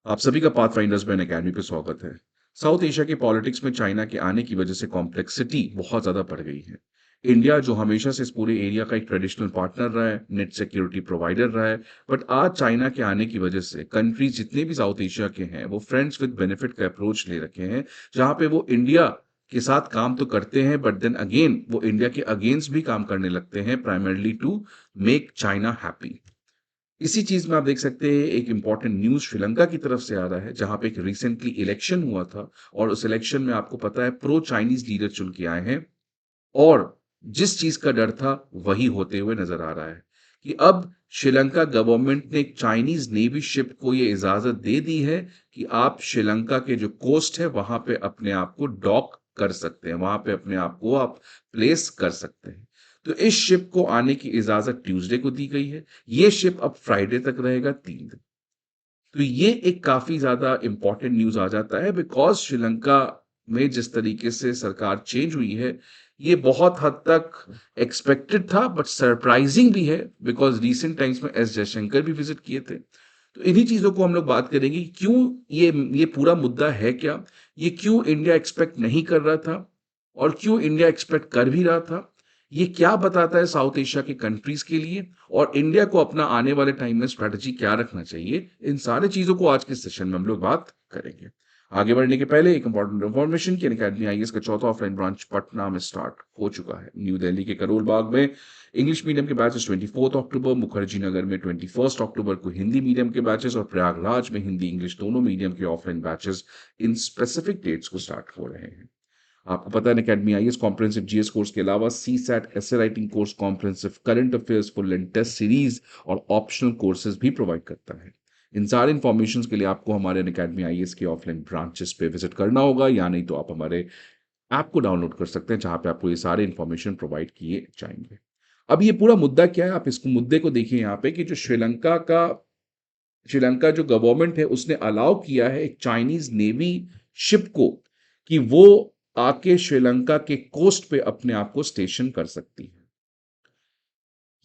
आप सभी का पाथफाइंडर्स बैन अकेडमी पे स्वागत है। साउथ एशिया की पॉलिटिक्स में चाइना के आने की वजह से कॉम्प्लेक्सिटी बहुत ज्यादा बढ़ गई है। इंडिया जो हमेशा से इस पूरे एरिया का एक ट्रेडिशनल पार्टनर रहा है, नेट सिक्योरिटी प्रोवाइडर रहा है, बट आज चाइना के आने की वजह से कंट्रीज जितने भी साउथ एशिया के हैं वो फ्रेंड्स विद बेनिफिट का अप्रोच ले रखे हैं, जहां पे वो इंडिया के साथ काम तो करते हैं बट देन अगेन वो इंडिया के अगेंस्ट भी काम करने लगते हैं, primarily to make China happy. इसी चीज में आप देख सकते हैं एक इंपॉर्टेंट न्यूज श्रीलंका की तरफ से आ रहा है, जहां पे एक रिसेंटली इलेक्शन हुआ था और उस इलेक्शन में आपको पता है प्रो चाइनीज लीडर चुन के आए हैं और जिस चीज का डर था वही होते हुए नजर आ रहा है कि अब श्रीलंका गवर्नमेंट ने एक चाइनीज नेवी शिप को यह इजाजत दे दी है कि आप श्रीलंका के जो कोस्ट है वहां पे अपने आप को डॉक कर सकते हैं, वहां पे अपने आप को आप प्लेस कर सकते हैं। तो इस शिप को आने की इजाजत ट्यूसडे को दी गई है। ये शिप अब फ्राइडे तक रहेगा, 3 दिन। तो ये एक काफी ज्यादा इंपॉर्टेंट न्यूज आ जाता है बिकॉज श्रीलंका में जिस तरीके से सरकार चेंज हुई है ये बहुत हद तक एक्सपेक्टेड था बट सरप्राइजिंग भी है बिकॉज रिसेंट टाइम्स में एस जयशंकर भी विजिट किए थे। तो इन्हीं चीजों को हम लोग बात करेंगे कि क्यों ये पूरा मुद्दा है क्या, ये क्यों इंडिया एक्सपेक्ट नहीं कर रहा था और क्यों इंडिया एक्सपेक्ट कर भी रहा था, ये क्या बताता है साउथ एशिया के कंट्रीज के लिए और इंडिया को अपना आने वाले टाइम में स्ट्रेटजी क्या रखना चाहिए। इन सारी चीजों को आज के सेशन में हम लोग बात करेंगे। आगे बढ़ने के पहले एक इंपॉर्टेंट इन्फॉर्मेशन की अकेडमी आईएएस का चौथा ऑफलाइन ब्रांच पटना में स्टार्ट हो चुका है। न्यू दिल्ली के करोल बाग में इंग्लिश मीडियम के बैचेस 24 अक्टूबर, मुखर्जी नगर में 21 अक्टूबर को हिंदी मीडियम के बैचेस और प्रयागराज में हिंदी इंग्लिश दोनों मीडियम के ऑफलाइन बैचेस इन स्पेसिफिक डेट्स को स्टार्ट हो रहे हैं। आपको पता है academy IAS comprehensive GS course के अलावा सी सैट ऐसे writing course, comprehensive current affairs, full and test series और ऑप्शनल कोर्सेज भी प्रोवाइड करता है। इन सारे इन्फॉर्मेशन के लिए आपको हमारे अकेडमी आईएएस के ऑफलाइन ब्रांचेस पे विजिट करना होगा या नहीं तो आप हमारे ऐप को डाउनलोड कर सकते हैं जहां पे आपको ये सारे इन्फॉर्मेशन प्रोवाइड किए जाएंगे। अब ये पूरा मुद्दा क्या है, आप इसको मुद्दे को देखिए यहाँ पे कि जो श्रीलंका जो गवर्नमेंट है उसने अलाउ किया है एक चाइनीज नेवी शिप को कि वो आके श्रीलंका के कोस्ट पे अपने आप को स्टेशन कर सकती है।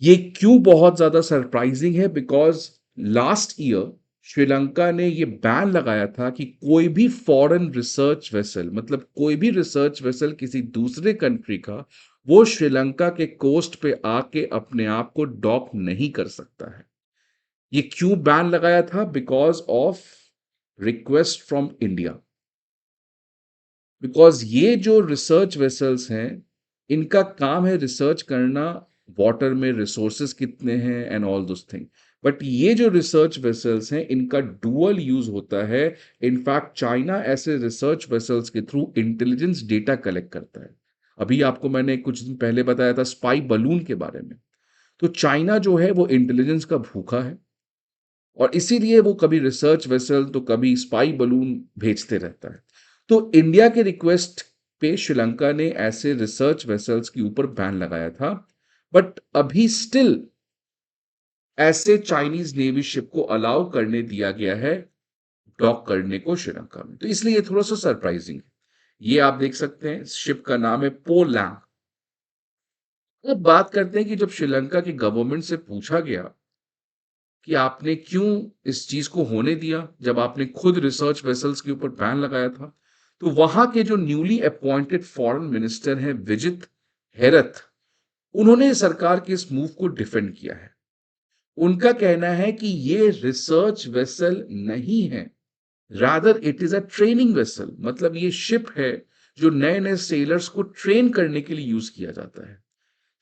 ये क्यों बहुत ज्यादा सरप्राइजिंग है बिकॉज लास्ट ईयर श्रीलंका ने ये बैन लगाया था कि कोई भी फॉरेन रिसर्च वेसल, मतलब कोई भी रिसर्च वेसल किसी दूसरे कंट्री का, वो श्रीलंका के कोस्ट पे आके अपने आप को डॉक नहीं कर सकता है। ये क्यों बैन लगाया था? Because of request from India. Because ये जो रिसर्च वेसल्स हैं इनका काम है रिसर्च करना, वाटर में रिसोर्सेज कितने हैं and all those thing. But ये जो रिसर्च वेसल्स हैं इनका डुअल यूज होता है। इनफैक्ट चाइना ऐसे रिसर्च वेसल्स के थ्रू इंटेलिजेंस डेटा कलेक्ट करता है। अभी आपको मैंने कुछ दिन पहले बताया था स्पाई बलून के बारे में। तो चाइना जो है वो इंटेलिजेंस का भूखा है और इसीलिए वो कभी रिसर्च वेसल तो कभी स्पाई बलून भेजते रहता है। तो इंडिया के रिक्वेस्ट पे श्रीलंका ने ऐसे रिसर्च वेसल्स के ऊपर बैन लगाया था, बट अभी स्टिल ऐसे चाइनीज नेवी शिप को अलाउ करने दिया गया है डॉक करने को श्रीलंका में। तो इसलिए ये थोड़ा सा सरप्राइजिंग है। ये आप देख सकते हैं शिप का नाम है पोलैंग। अब बात करते हैं कि जब श्रीलंका की गवर्नमेंट से पूछा गया कि आपने क्यों इस चीज को होने दिया जब आपने खुद रिसर्च वेसल्स के ऊपर बैन लगाया था, तो वहां के जो न्यूली अपॉइंटेड फॉरेन मिनिस्टर हैं विजित हेरथ, उन्होंने सरकार के इस मूव को डिफेंड किया है। उनका कहना है कि ये रिसर्च वेसल नहीं है, rather it is a training vessel. मतलब ये शिप है जो नए नए सेलर्स को ट्रेन करने के लिए यूज किया जाता है।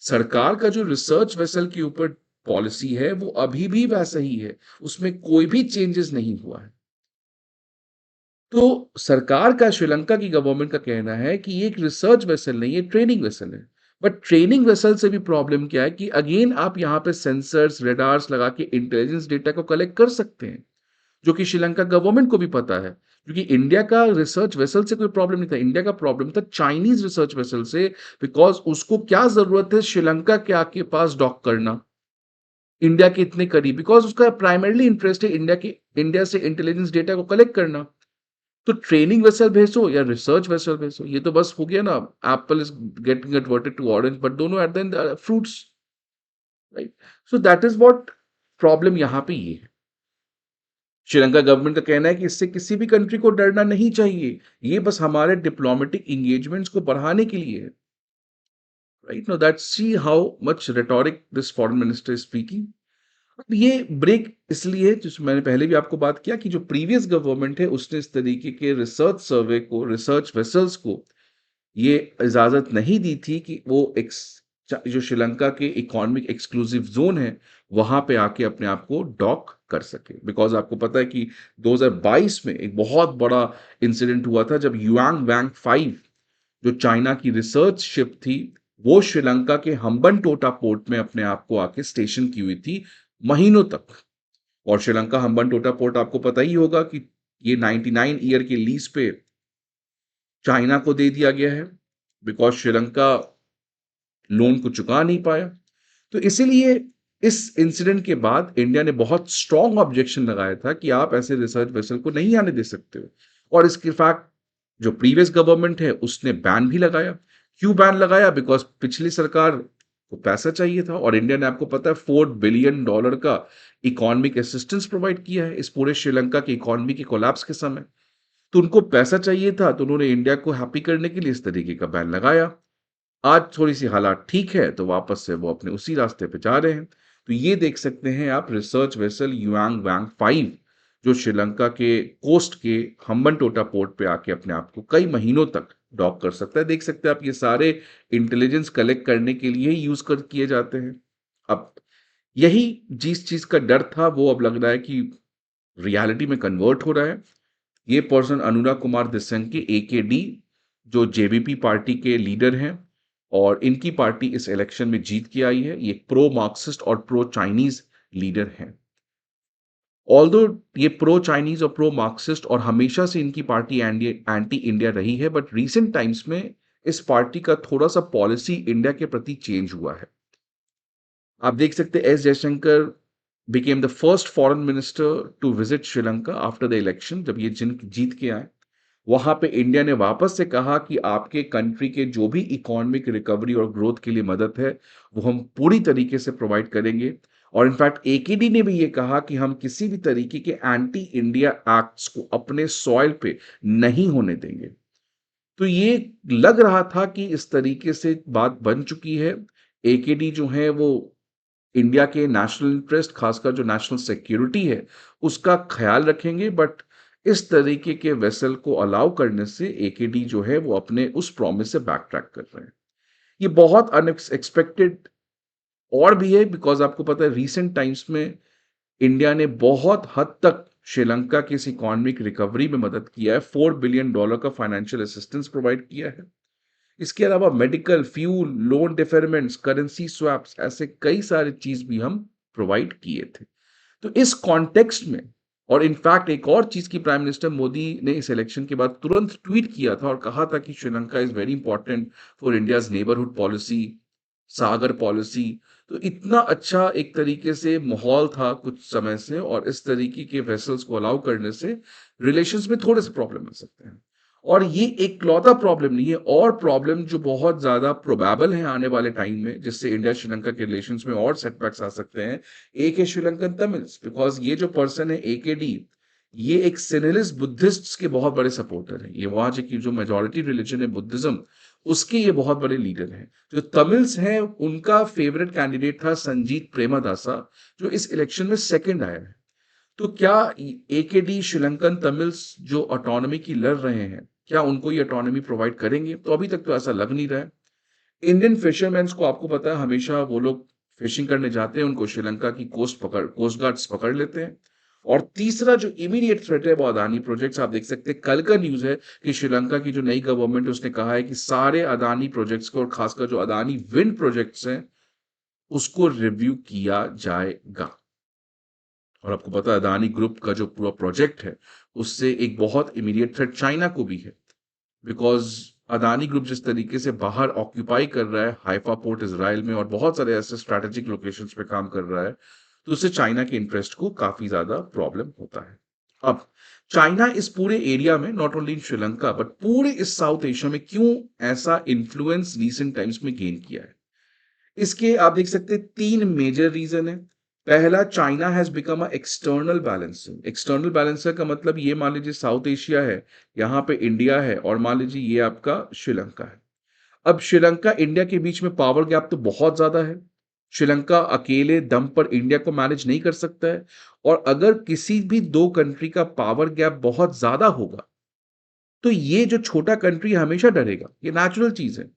सरकार का जो रिसर्च वेसल के ऊपर पॉलिसी है वो अभी भी वैसा ही है, उसमें कोई भी चेंजेस नहीं हुआ है। तो सरकार का, श्रीलंका की गवर्नमेंट का कहना है कि ये एक रिसर्च वेसल नहीं है, ट्रेनिंग वेसल है। बट ट्रेनिंग वेसल से भी प्रॉब्लम क्या है कि अगेन आप यहां पे सेंसर्स रेडार्स लगा के इंटेलिजेंस डेटा को कलेक्ट कर सकते हैं, जो कि श्रीलंका गवर्नमेंट को भी पता है। क्योंकि इंडिया का रिसर्च वेसल से कोई प्रॉब्लम नहीं था, इंडिया का प्रॉब्लम था चाइनीज रिसर्च वेसल से। बिकॉज उसको क्या जरूरत है श्रीलंका के आके पास डॉक करना, इंडिया के इतने करीब, बिकॉज उसका प्राइमरली इंटरेस्ट है इंडिया से इंटेलिजेंस डेटा को कलेक्ट करना। तो ट्रेनिंग वेसल भेजो या रिसर्च वेसल भेजो, ये तो बस हो गया ना। Apple is getting converted to orange, but दोनों at the end fruits, right? So that is what problem यहां पे ये है। श्रीलंका गवर्नमेंट का कहना है कि इससे किसी भी कंट्री को डरना नहीं चाहिए, ये बस हमारे डिप्लोमेटिक एंगेजमेंट्स को बढ़ाने के लिए है। Right now that see how much rhetoric this foreign minister is speaking. अब ये ब्रेक इसलिए, जैसे मैंने पहले भी आपको बात किया कि जो प्रीवियस गवर्नमेंट है उसने इस तरीके के रिसर्च सर्वे को, रिसर्च वेसल्स को ये इजाजत नहीं दी थी कि वो जो श्रीलंका के इकोनॉमिक एक्सक्लूसिव जोन है वहां पे आके अपने आप को डॉक कर सके। बिकॉज आपको पता है कि 2022 में एक बहुत बड़ा इंसिडेंट हुआ था जब युआंग वैंग 5 जो चाइना की रिसर्च शिप थी वो श्रीलंका के हम्बनटोटा पोर्ट में अपने आप को आके स्टेशन की हुई थी महीनों तक। और श्रीलंका हम्बनटोटा पोर्ट आपको पता ही होगा कि ये 99 ईयर के लीज पे चाइना को दे दिया गया है बिकॉज श्रीलंका लोन को चुका नहीं पाया। तो इसीलिए इस इंसिडेंट के बाद इंडिया ने बहुत स्ट्रांग ऑब्जेक्शन लगाया था कि आप ऐसे रिसर्च वेसल को नहीं आने दे सकते हो। और इसके फैक्ट जो प्रीवियस गवर्नमेंट है उसने बैन भी लगाया। क्यों बैन लगाया? बिकॉज पिछली सरकार को पैसा चाहिए था और इंडिया ने, आपको पता है, $4 बिलियन का इकोनॉमिक असिस्टेंस प्रोवाइड किया है इस पूरे श्रीलंका के इकोनॉमी के कोलैप्स के समय। तो उनको पैसा चाहिए था तो उन्होंने इंडिया को हैप्पी करने के लिए इस तरीके का बैन लगाया। आज थोड़ी सी हालात ठीक है तो वापस से वो अपने उसी रास्ते पे जा रहे हैं। तो ये देख सकते हैं आप, रिसर्च वेसल युआंग वैंग 5 जो श्रीलंका के कोस्ट के हम्बनटोटा पोर्ट पे आके अपने आप को कई महीनों तक डॉक कर सकता है। देख सकते हैं आप, ये सारे इंटेलिजेंस कलेक्ट करने के लिए ही यूज कर किए जाते हैं। अब यही जिस चीज का डर था वो अब लग रहा है कि रियलिटी में कन्वर्ट हो रहा है। ये पर्सन अनुराग कुमार दिस्संगी AKD जो JVP पार्टी के लीडर हैं और इनकी पार्टी इस इलेक्शन में जीत के आई है। ये प्रो मार्क्सिस्ट और प्रो चाइनीज लीडर हैं। ऑल्दो ये प्रो चाइनीज और प्रो मार्क्सिस्ट और हमेशा से इनकी पार्टी एंटी इंडिया रही है, बट रीसेंट टाइम्स में इस पार्टी का थोड़ा सा पॉलिसी इंडिया के प्रति चेंज हुआ है। आप देख सकते हैं S Jaishankar became the first foreign minister to visit Sri Lanka after the election. जब ये जीत के आए वहां पे इंडिया ने वापस से कहा कि आपके कंट्री के जो भी इकोनॉमिक रिकवरी और ग्रोथ के लिए मदद है वो हम पूरी तरीके से प्रोवाइड करेंगे। और इनफैक्ट AKD ने भी ये कहा कि हम किसी भी तरीके के एंटी इंडिया एक्ट्स को अपने सॉइल पे नहीं होने देंगे। तो ये लग रहा था कि इस तरीके से बात बन चुकी है। AKD जो है वो इंडिया के नेशनल इंटरेस्ट, खासकर जो नेशनल सिक्योरिटी है उसका ख्याल रखेंगे, बट इस तरीके के वेसल को अलाउ करने से AKD जो है वो अपने उस प्रॉमिस से बैक ट्रैक कर रहे हैं। ये बहुत अनएक्सपेक्टेड और भी है बिकॉज आपको पता है रीसेंट टाइम्स में इंडिया ने बहुत हद तक श्रीलंका की इस इकोनॉमिक रिकवरी में मदद किया है। $4 बिलियन का फाइनेंशियल असिस्टेंस प्रोवाइड किया है। इसके अलावा medical, fuel, loan deferments, currency swaps, ऐसे कई सारे चीज भी हम प्रोवाइड किए थे। तो इस कॉन्टेक्स्ट में, और इनफैक्ट एक और चीज की प्राइम मिनिस्टर मोदी ने इस इलेक्शन के बाद तुरंत ट्वीट किया था और कहा था कि Sri Lanka is very important for India's neighbourhood policy, Sagar policy. तो इतना अच्छा एक तरीके से माहौल था कुछ समय से, और इस तरीके के वेसल्स को अलाउ करने से रिलेशंस में थोड़े से प्रॉब्लम आ सकते हैं। और ये एक लौता प्रॉब्लम नहीं है, और प्रॉब्लम जो बहुत ज्यादा प्रोबेबल है आने वाले टाइम में जिससे इंडिया श्रीलंका के रिलेशंस में और सेटबैक्स आ सकते हैं। एक है श्रीलंकन तमिल्स, बिकॉज ये जो पर्सन है AKD, ये एक सिनेलिस्ट बुद्धिस्ट के बहुत बड़े सपोर्टर हैं। ये वहां की जो मेजोरिटी रिलीजन है बुद्धिज्म, उसके ये बहुत बड़े लीडर हैं। जो तमिल्स हैं उनका फेवरेट कैंडिडेट था संजीत प्रेमदासा, जो इस इलेक्शन में सेकंड आया है। तो क्या AKD श्रीलंकन तमिल्स जो ऑटोनॉमी की लड़ रहे हैं, क्या उनको ये ऑटोनॉमी प्रोवाइड करेंगे? तो अभी तक तो ऐसा लग नहीं रहा है। इंडियन फिशरमैन को आपको पता है हमेशा वो लोग फिशिंग करने जाते हैं, उनको श्रीलंका की कोस्ट गार्ड्स पकड़ लेते हैं। और तीसरा जो इमीडिएट थ्रेट है वो अदानी प्रोजेक्ट्स। आप देख सकते हैं कल का न्यूज है कि श्रीलंका की जो नई गवर्नमेंट है उसने कहा है कि सारे अदानी प्रोजेक्ट्स को, और खासकर जो अदानी विंड प्रोजेक्ट्स हैं, उसको रिव्यू किया जाएगा। और आपको पता है अदानी ग्रुप का जो पूरा प्रोजेक्ट है उससे एक बहुत इमीडिएट थ्रेट चाइना को भी है। बिकॉज अदानी ग्रुप जिस तरीके से बाहर ऑक्यूपाई कर रहा है हाइफा पोर्ट इजराइल में और बहुत सारे ऐसे स्ट्रैटेजिक लोकेशंस पे काम कर रहा है, तो उससे चाइना के इंटरेस्ट को काफी ज्यादा प्रॉब्लम होता है। अब चाइना इस पूरे एरिया में, not only in Sri Lanka but पूरे इस साउथ एशिया में, क्यों ऐसा इन्फ्लुएंस रीसेंट टाइम्स में गेन किया है? इसके आप देख सकते हैं तीन मेजर रीजन है। पहला, China has become a external balancer. External balancer का मतलब ये मान लीजिए साउथ एशिया है, यहाँ पे इंडिया है, और मान लीजिए ये आपका श्रीलंका है। अब श्रीलंका इंडिया के बीच में पावर गैप तो बहुत ज्यादा है। श्रीलंका अकेले दम पर इंडिया को मैनेज नहीं कर सकता है, और अगर किसी भी दो कंट्री का पावर गैप बहुत ज्यादा होगा तो ये जो छोटा कंट्री हमेशा डरेगा, ये नेचुरल चीज है।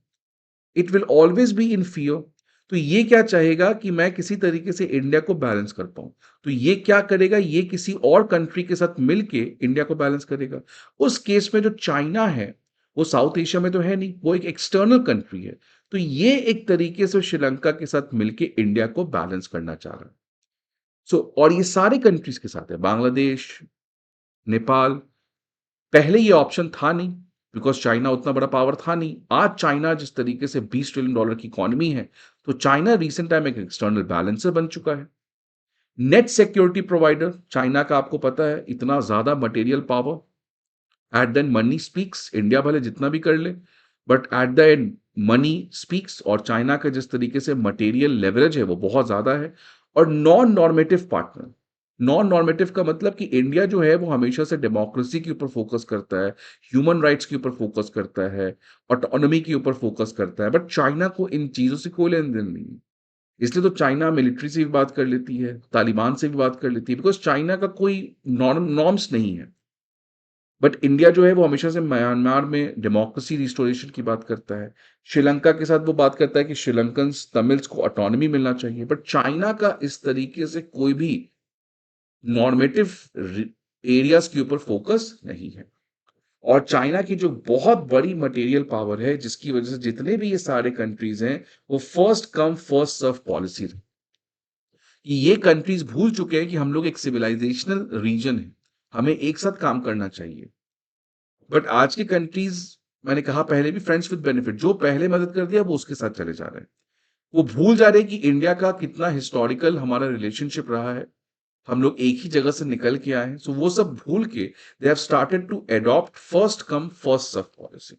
It will always be in fear. तो ये क्या चाहेगा कि मैं किसी तरीके से इंडिया को बैलेंस कर पाऊं। तो ये क्या करेगा, ये किसी और कंट्री के साथ मिलके इंडिया को बैलेंस करेगा। उस केस में जो चाइना है वो साउथ एशिया में तो है नहीं, वो एक एक्सटर्नल कंट्री है। तो ये एक तरीके से श्रीलंका के साथ मिलके इंडिया को बैलेंस करना चाह रहा है। और ये सारे कंट्रीज के साथ है, बांग्लादेश, नेपाल। पहले ये ऑप्शन था नहीं, बिकॉज चाइना उतना बड़ा पावर था नहीं। आज चाइना जिस तरीके से $20 ट्रिलियन की इकोनॉमी है, तो चाइना रिसेंट टाइम एक एक्सटर्नल बैलेंसर बन चुका है। नेट सिक्योरिटी प्रोवाइडर चाइना का, आपको पता है इतना ज्यादा material power. Eight the and money speaks, India भले जितना भी कर ले, but at the and money speaks. और चाइना का जिस तरीके से मटेरियल लेवरेज है वो बहुत ज्यादा है। और non normative partner. Non normative का मतलब कि इंडिया जो है वो हमेशा से डेमोक्रेसी के ऊपर फोकस करता है, ह्यूमन राइट्स के ऊपर फोकस करता है, ऑटोनॉमी के ऊपर फोकस करता है, बट चाइना को इन चीजों से कोई लेन देन नहीं है। इसलिए तो चाइना मिलिट्री से भी बात कर लेती है, तालिबान से भी बात कर लेती है, बिकॉज चाइना का कोई नॉर्म्स नहीं है। बट इंडिया जो है वो हमेशा से म्यांमार में डेमोक्रेसी रिस्टोरेशन की बात करता है। श्रीलंका के साथ वो बात करता है कि श्रीलंकन तमिल्स को ऑटोनॉमी मिलना चाहिए। बट चाइना का इस तरीके से कोई भी नॉर्मेटिव एरियाज के ऊपर फोकस नहीं है। और चाइना की जो बहुत बड़ी मटेरियल पावर है, जिसकी वजह से जितने भी ये सारे कंट्रीज हैं वो first come first serve policy, कि ये कंट्रीज भूल चुके हैं कि हम लोग एक सिविलाइजेशनल रीजन है, हमें एक साथ काम करना चाहिए। बट आज की कंट्रीज, मैंने कहा पहले भी, फ्रेंड्स विद बेनिफिट, जो पहले मदद कर दिया वो उसके साथ चले जा रहे हैं। वो भूल जा रहे हैं कि इंडिया का कितना हिस्टोरिकल हमारा रिलेशनशिप रहा है, हम लोग एक ही जगह से निकल के आए हैं। सो वो सब भूल के they have started to adopt first come first serve policy.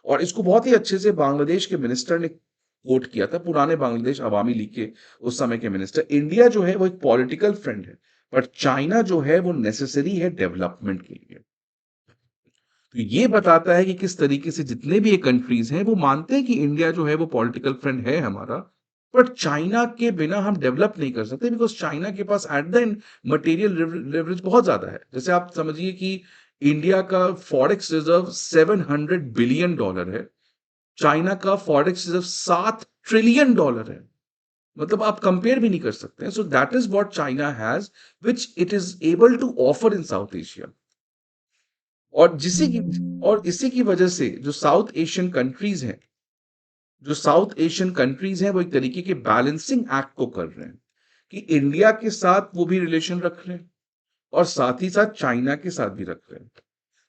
और इसको बहुत ही अच्छे से बांग्लादेश के मिनिस्टर ने कोट किया था, पुराने बांग्लादेश अवामी लीग के उस समय के मिनिस्टर। इंडिया जो है वो एक पॉलिटिकल फ्रेंड है, बट चाइना जो है वो नेसेसरी है डेवलपमेंट के लिए। तो ये बताता है कि किस तरीके से जितने भी ये कंट्रीज हैं वो मानते हैं कि इंडिया जो है वो पॉलिटिकल फ्रेंड है हमारा, बट चाइना के बिना हम डेवलप नहीं कर सकते, बिकॉज चाइना के पास at the end material leverage बहुत ज्यादा है। जैसे आप समझिए कि इंडिया का फॉरेक्स रिजर्व $700 बिलियन है, चाइना का फॉरेक्स रिजर्व $7 ट्रिलियन है। मतलब आप कंपेयर भी नहीं कर सकते। So that is what China has, which it is able to offer in South Asia. और इसी की वजह से जो साउथ एशियन कंट्रीज हैं, वो एक तरीके के बैलेंसिंग एक्ट को कर रहे हैं, कि इंडिया के साथ वो भी रिलेशन रख रहे हैं और साथ ही साथ चाइना के साथ भी रख रहे हैं।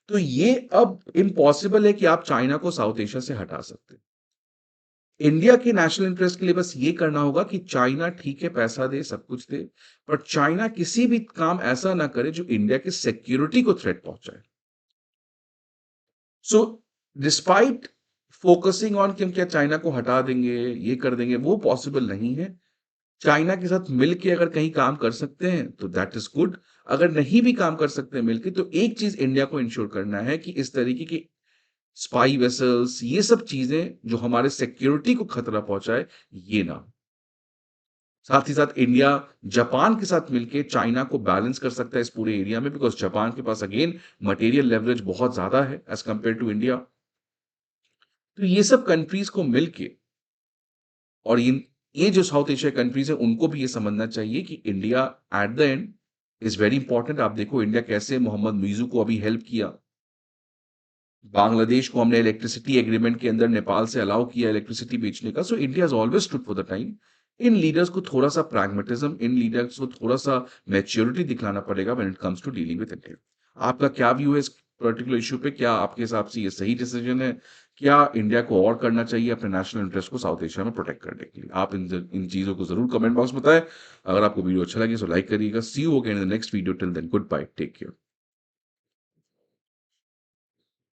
तो ये अब इम्पॉसिबल है कि आप चाइना को साउथ एशिया से हटा सकते हैं। इंडिया के नेशनल इंटरेस्ट के लिए बस ये करना होगा कि चाइना ठीक है पैसा दे, सब कुछ दे, पर चाइना किसी भी काम ऐसा ना करे जो इंडिया की सिक्योरिटी को थ्रेट पहुंचाए। सो डिस्पाइट फोकसिंग ऑन कि हम क्या चाइना को हटा देंगे, ये कर देंगे, वो पॉसिबल नहीं है। चाइना के साथ मिलके अगर कहीं काम कर सकते हैं तो दैट इज गुड। अगर नहीं भी काम कर सकते हैं मिलके, तो एक चीज इंडिया को इंश्योर करना है कि इस तरीके की स्पाई वेसल्स, ये सब चीजें जो हमारे सिक्योरिटी को खतरा पहुंचाए, ये ना हो। साथ ही साथ इंडिया जापान के साथ मिलके चाइना को बैलेंस कर सकता है इस पूरे एरिया में, बिकॉज जापान के पास अगेन मटेरियल लेवरेज बहुत ज्यादा है एज कंपेयर टू इंडिया। तो ये सब कंट्रीज को मिलके, और ये जो साउथ एशिया कंट्रीज है उनको भी ये समझना चाहिए कि India at the and is very important. आप देखो इंडिया कैसे मोहम्मद मुइजू को अभी हेल्प किया, बांग्लादेश को हमने इलेक्ट्रिसिटी एग्रीमेंट के अंदर नेपाल से अलाउ किया इलेक्ट्रिसिटी बेचने का। So India has always stood for the time. In leaders को थोड़ा सा प्रैग्मेटिज्म, इन लीडर्स को थोड़ा सा मैच्योरिटी दिखलाना पड़ेगा when it comes to dealing with India. आपका क्या व्यू है इस पर्टिकुलर इशू पे? क्या आपके हिसाब से ये सही डिसीजन है? क्या इंडिया को और करना चाहिए अपने नेशनल इंटरेस्ट को साउथ एशिया में प्रोटेक्ट करने के लिए? आप इन चीजों को जरूर कमेंट बॉक्स में बताएं। अगर आपको वीडियो अच्छा लगे तो लाइक करिएगा। See you again in the next video. Till then good bye, take care.